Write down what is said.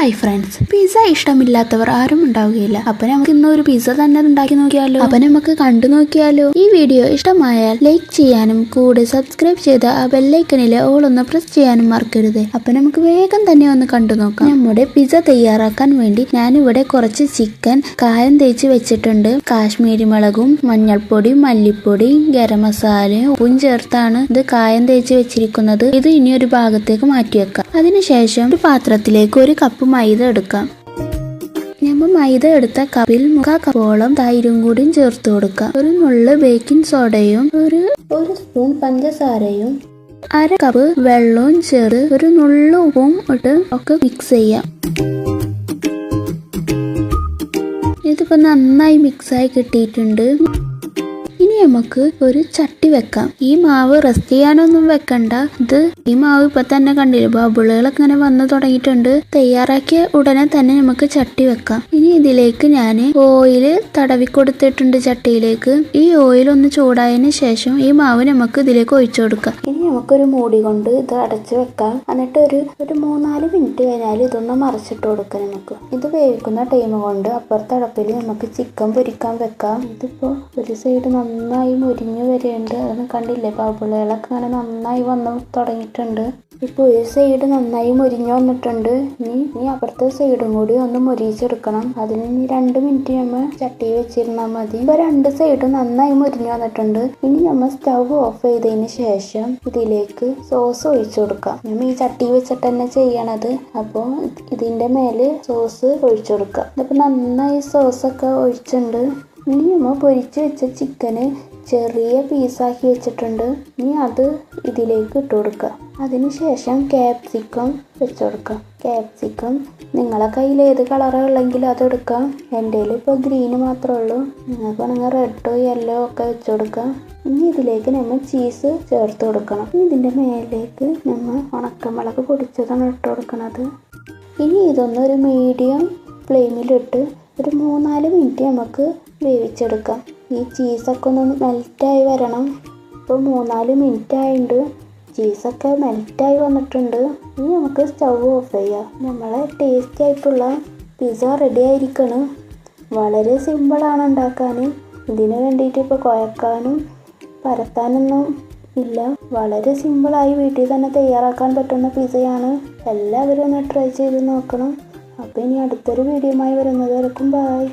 Hi friends, pizza ഇഷ്ടമില്ലാത്തവർ ആരും ഉണ്ടാവുകയില്ല. അപ്പൊ നമുക്ക് ഇന്ന് ഒരു പിസ്സ തന്നെ ഉണ്ടാക്കി നോക്കിയാലോ? അപ്പൊ നമുക്ക് കണ്ടു നോക്കിയാലോ? ഈ വീഡിയോ ഇഷ്ടമായാൽ ലൈക്ക് ചെയ്യാനും കൂടെ സബ്സ്ക്രൈബ് ചെയ്ത് ആ ബെല്ലൈക്കണിലെ ഓൾ ഒന്ന് പ്രസ് ചെയ്യാനും മറക്കരുത്. അപ്പൊ നമുക്ക് വേഗം തന്നെ ഒന്ന് കണ്ടു നോക്കാം. നമ്മുടെ പിസ്സ തയ്യാറാക്കാൻ വേണ്ടി ഞാനിവിടെ കുറച്ച് ചിക്കൻ കായം തേച്ച് വെച്ചിട്ടുണ്ട്. കാശ്മീരി മുളകും മഞ്ഞൾപ്പൊടി, മല്ലിപ്പൊടി, ഗരം മസാലയും ഉപ്പും ചേർത്താണ് ഇത് കായം തേച്ച് വെച്ചിരിക്കുന്നത്. ഇത് ഇനി ഒരു ഭാഗത്തേക്ക് മാറ്റി വെക്കാം. അതിനുശേഷം ഒരു പാത്രത്തിലേക്ക് ഒരു കപ്പ് മൈദ എടുക്കാം. നമ്മൾ മൈദ എടുത്ത കപ്പിൽ 3/4 കപ്പോളം തൈരും കൂടി ചേർത്ത് കൊടുക്കാം. ഒരു നുള്ള് ബേക്കിംഗ് സോഡയും ഒരു സ്പൂൺ പഞ്ചസാരയും 1/2 കപ്പ് വെള്ളവും ചേർത്ത് ഒരു നുള്ളു ഉപ്പും ഇട്ട് ഒക്കെ മിക്സ് ചെയ്യാം. ഇതിപ്പോ നന്നായി മിക്സായി കിട്ടിയിട്ടുണ്ട്. ഇനി നമുക്ക് ഒരു ചട്ടി വെക്കാം. ഈ മാവ് റെസ്റ്റ് ചെയ്യാനൊന്നും വെക്കണ്ട. ഈ മാവ് ഇപ്പൊ തന്നെ കണ്ടില്ലേ, ബബിളുകളൊക്കെ ഇങ്ങനെ വന്ന് തുടങ്ങിയിട്ടുണ്ട്. തയ്യാറാക്കിയ ഉടനെ തന്നെ നമുക്ക് ചട്ടി വെക്കാം. ഇനി ഇതിലേക്ക് ഞാൻ ഓയിൽ തടവി കൊടുത്തിട്ടുണ്ട് ചട്ടിയിലേക്ക്. ഈ ഓയിൽ ഒന്ന് ചൂടായതിനു ശേഷം ഈ മാവ് നമുക്ക് ഇതിലേക്ക് ഒഴിച്ചു കൊടുക്കാം. ഇനി നമുക്കൊരു മൂടി കൊണ്ട് ഇത് അടച്ചു വെക്കാം. എന്നിട്ട് ഒരു 3-4 മിനിറ്റ് കഴിഞ്ഞാൽ ഇതൊന്ന് മറിച്ചിട്ട് കൊടുക്കാം. നമുക്ക് ഇത് വേവിക്കുന്ന ടൈം കൊണ്ട് അപ്പുറത്തെ അടുപ്പിൽ നമുക്ക് ചിക്കൻ പൊരിക്കാൻ വെക്കാം. ഇതിപ്പോ ഒരു സൈഡ് നന്നായി മുരിഞ്ഞു വരെയുണ്ട്. അതൊന്നും കണ്ടില്ലേ, ബബിളുകളൊക്കെ അങ്ങനെ നന്നായി വന്ന് തുടങ്ങിയിട്ടുണ്ട്. ഇപ്പൊ ഒരു സൈഡ് നന്നായി മുരിഞ്ഞു വന്നിട്ടുണ്ട്. ഇനി അപ്പുറത്തെ സൈഡും കൂടി ഒന്ന് മുരിച്ചെടുക്കണം. അതിന് 2 മിനിറ്റ് നമ്മൾ ചട്ടി വെച്ചിരുന്നാൽ മതി. ഇപ്പൊ 2 സൈഡും നന്നായി മുരിഞ്ഞു വന്നിട്ടുണ്ട്. ഇനി നമ്മൾ സ്റ്റവ് ഓഫ് ചെയ്തതിന് ശേഷം ഇതിലേക്ക് സോസ് ഒഴിച്ചു കൊടുക്കാം. നമ്മൾ ഈ ചട്ടി വെച്ചിട്ട് തന്നെ ചെയ്യണത്. അപ്പോൾ ഇതിന്റെ മേല് സോസ് ഒഴിച്ചു കൊടുക്കാം. ഇതിപ്പോ നന്നായി സോസൊക്കെ ഒഴിച്ചിട്ടുണ്ട്. ഇനി നമ്മൾ പൊരിച്ച് വെച്ച ചിക്കന് ചെറിയ പീസാക്കി വെച്ചിട്ടുണ്ട്. ഇനി അത് ഇതിലേക്ക് ഇട്ട് കൊടുക്കുക. അതിനുശേഷം ക്യാപ്സിക്കം വെച്ച് കൊടുക്കാം. ക്യാപ്സിക്കം നിങ്ങളെ കയ്യിൽ ഏത് കളറാണ് ഉള്ളെങ്കിൽ അത് എടുക്കാം. എൻ്റെ കയ്യിൽ ഇപ്പോൾ ഗ്രീന് മാത്രമേ ഉള്ളൂ. നിങ്ങൾക്ക് വേണമെങ്കിൽ റെഡോ യെല്ലോ ഒക്കെ വെച്ച് കൊടുക്കാം. ഇനി ഇതിലേക്ക് നമ്മൾ ചീസ് ചേർത്ത് കൊടുക്കണം. ഇതിൻ്റെ മേലേക്ക് നമ്മൾ ഉണക്കമുളക് പൊടിച്ചതാണ് ഇട്ട് കൊടുക്കുന്നത്. ഇനി ഇതൊന്നൊരു മീഡിയം ഫ്ലെയിമിലിട്ട് ഒരു 3-4 മിനിറ്റ് നമുക്ക് വേവിച്ചെടുക്കാം. ഈ ചീസൊക്കെ ഒന്ന് മെൽറ്റായി വരണം. ഇപ്പോൾ 3-4 മിനിറ്റ് ആയിട്ടുണ്ട്. ചീസൊക്കെ മെൽറ്റായി വന്നിട്ടുണ്ട്. ഇനി നമുക്ക് സ്റ്റവ് ഓഫ് ചെയ്യാം. നമ്മളെ ടേസ്റ്റി ആയിട്ടുള്ള പിസ്സ റെഡി ആയിരിക്കണം. വളരെ സിമ്പിളാണ് ഉണ്ടാക്കാൻ. ഇതിന് വേണ്ടിയിട്ട് ഇപ്പോൾ കുഴക്കാനും പരത്താനൊന്നും ഇല്ല. വളരെ സിമ്പിളായി വീട്ടിൽ തന്നെ തയ്യാറാക്കാൻ പറ്റുന്ന പിസ്സയാണ്. എല്ലാവരും ഒന്ന് ട്രൈ ചെയ്ത് നോക്കണം. അപ്പോൾ ഇനി അടുത്തൊരു വീഡിയോയുമായി വരുന്നത് വരെക്കും ബൈ.